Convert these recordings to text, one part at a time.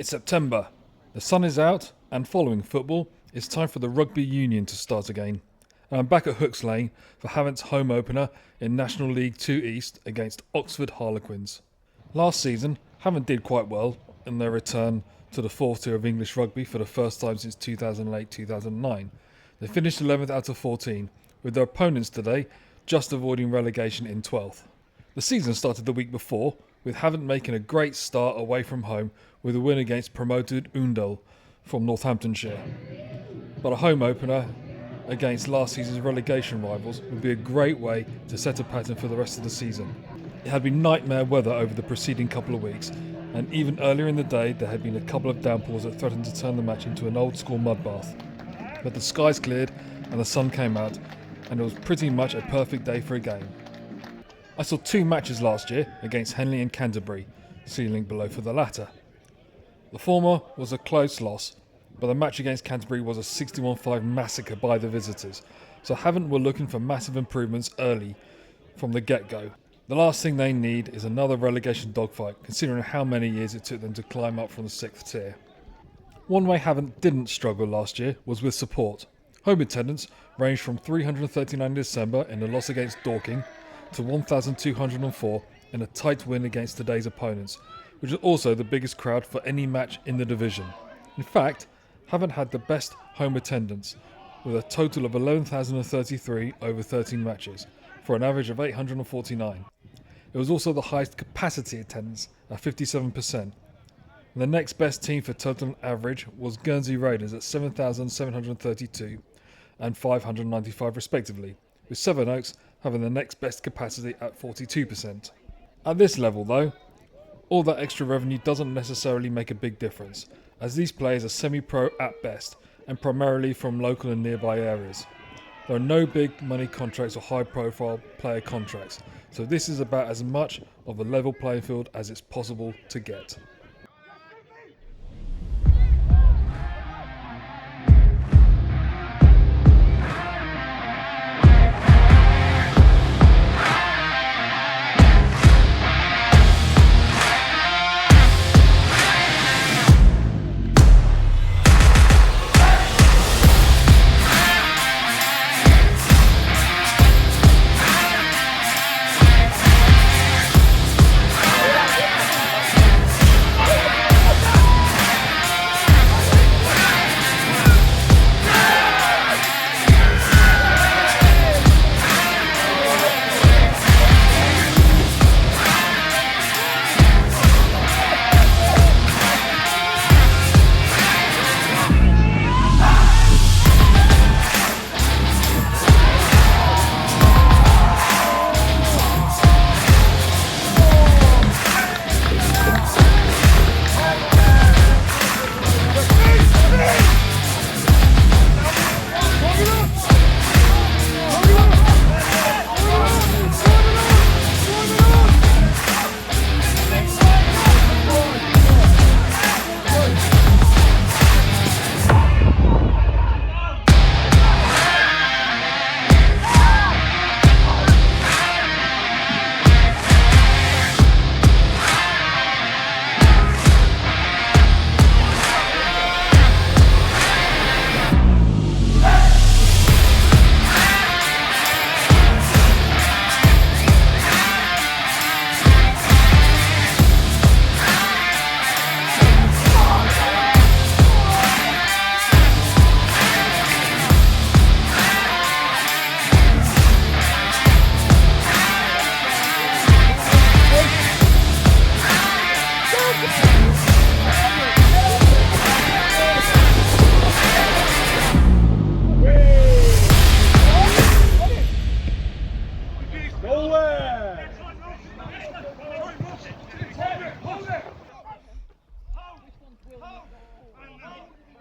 It's September, the sun is out, and following football, it's time for the Rugby Union to start again. And I'm back at Hooks Lane for Havant's home opener in National League 2 East against Oxford Harlequins. Last season, Havant did quite well in their return to the fourth tier of English rugby for the first time since 2008-2009. They finished 11th out of 14, with their opponents today just avoiding relegation in 12th. The season started the week before, with Havant making a great start away from home with a win against promoted Oundle from Northamptonshire. But a home opener against last season's relegation rivals would be a great way to set a pattern for the rest of the season. It had been nightmare weather over the preceding couple of weeks, and even earlier in the day there had been a couple of downpours that threatened to turn the match into an old school mud bath. But the skies cleared and the sun came out, and it was pretty much a perfect day for a game. I saw two matches last year against Henley and Canterbury, ceiling below for the latter. The former was a close loss, but the match against Canterbury was a 61-5 massacre by the visitors, so Havant were looking for massive improvements early from the get-go. The last thing they need is another relegation dogfight, considering how many years it took them to climb up from the 6th tier. One way Havant didn't struggle last year was with support. Home attendance ranged from 339 in December in a loss against Dorking to 1,204 in a tight win against today's opponents, which is also the biggest crowd for any match in the division. In fact, Havant had the best home attendance, with a total of 11,033 over 13 matches, for an average of 849. It was also the highest capacity attendance at 57%. The next best team for total average was Guernsey Raiders at 7,732 and 595 respectively, with Sevenoaks having the next best capacity at 42%. At this level though, all that extra revenue doesn't necessarily make a big difference, as these players are semi-pro at best and primarily from local and nearby areas. There are no big money contracts or high profile player contracts, so this is about as much of a level playing field as it's possible to get.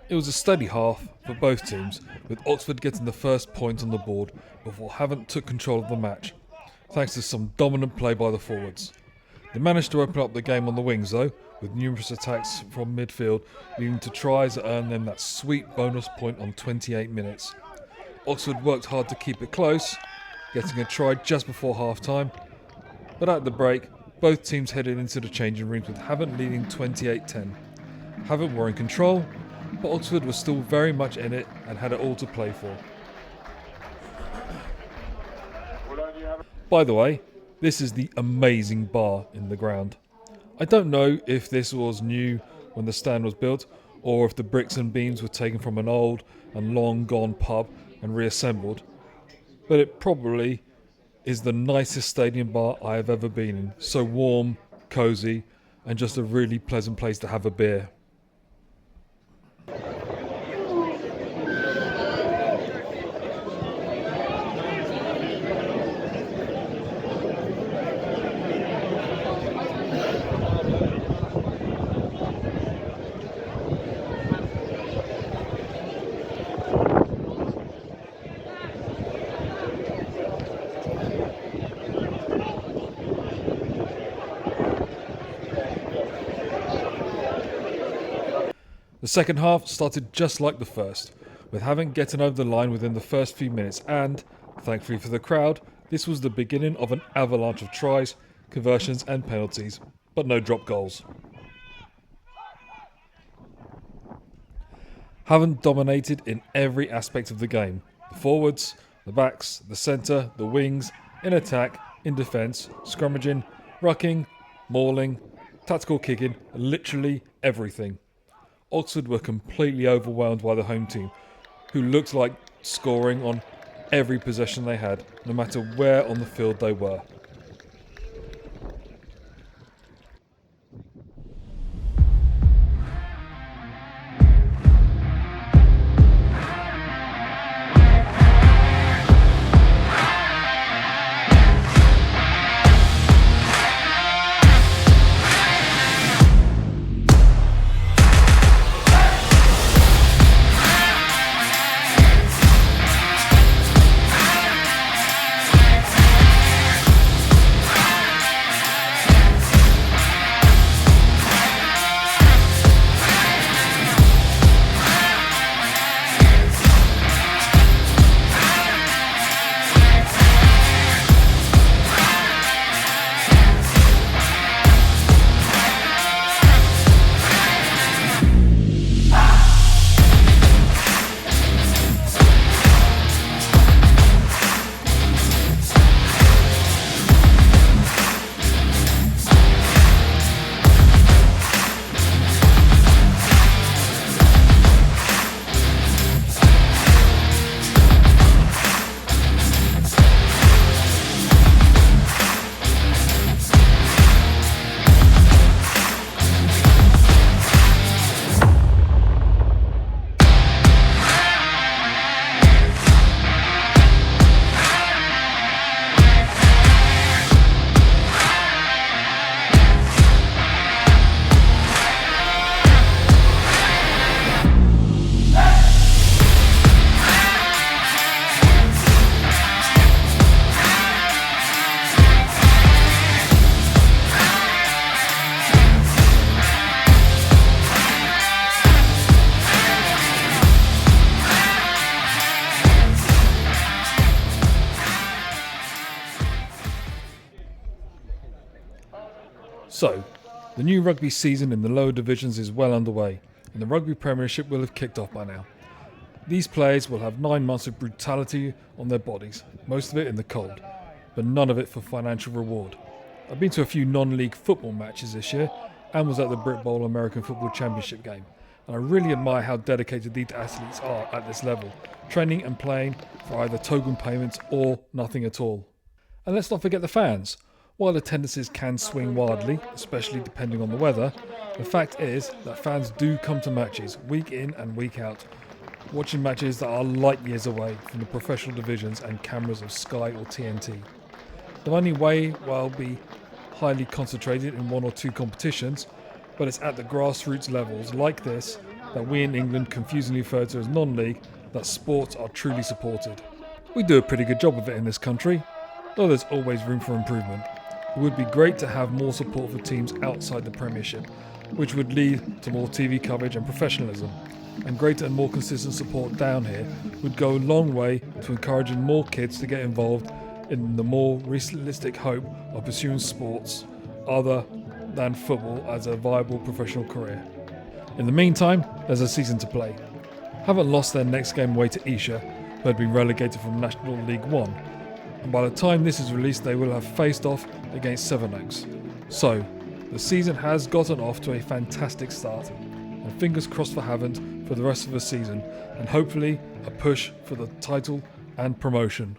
It was a steady half for both teams, with Oxford getting the first point on the board before Havant took control of the match, thanks to some dominant play by the forwards. They managed to open up the game on the wings though, with numerous attacks from midfield leading to tries that earned them that sweet bonus point on 28 minutes. Oxford worked hard to keep it close, getting a try just before half-time, but at the break, both teams headed into the changing rooms with Havant leading 28-10. Havant were in control, but Oxford was still very much in it and had it all to play for. By the way, this is the amazing bar in the ground. I don't know if this was new when the stand was built, or if the bricks and beams were taken from an old and long gone pub and reassembled, but it probably is the nicest stadium bar I have ever been in. So warm, cosy, and just a really pleasant place to have a beer. The second half started just like the first, with Havant getting over the line within the first few minutes, and, thankfully for the crowd, this was the beginning of an avalanche of tries, conversions and penalties, but no drop goals. Havant dominated in every aspect of the game: the forwards, the backs, the centre, the wings, in attack, in defence, scrummaging, rucking, mauling, tactical kicking, literally everything. Oxford were completely overwhelmed by the home team, who looked like scoring on every possession they had, no matter where on the field they were. So, the new rugby season in the lower divisions is well underway, and the Rugby Premiership will have kicked off by now. These players will have 9 months of brutality on their bodies, most of it in the cold, but none of it for financial reward. I've been to a few non-league football matches this year and was at the Brit Bowl American Football Championship game, and I really admire how dedicated these athletes are at this level, training and playing for either token payments or nothing at all. And let's not forget the fans. While attendances can swing wildly, especially depending on the weather, the fact is that fans do come to matches week in and week out, watching matches that are light years away from the professional divisions and cameras of Sky or TNT. The money will be highly concentrated in 1 or 2 competitions, but it's at the grassroots levels like this that we in England confusingly refer to as non-league that sports are truly supported. We do a pretty good job of it in this country, though there's always room for improvement. It would be great to have more support for teams outside the Premiership, which would lead to more TV coverage and professionalism. And greater and more consistent support down here would go a long way to encouraging more kids to get involved in the more realistic hope of pursuing sports other than football as a viable professional career. In the meantime, there's a season to play. Havant lost their next game away to Esher, who had been relegated from National League 1, and by the time this is released they will have faced off against Sevenoaks. So, the season has gotten off to a fantastic start, and fingers crossed for Havant for the rest of the season, and hopefully a push for the title and promotion.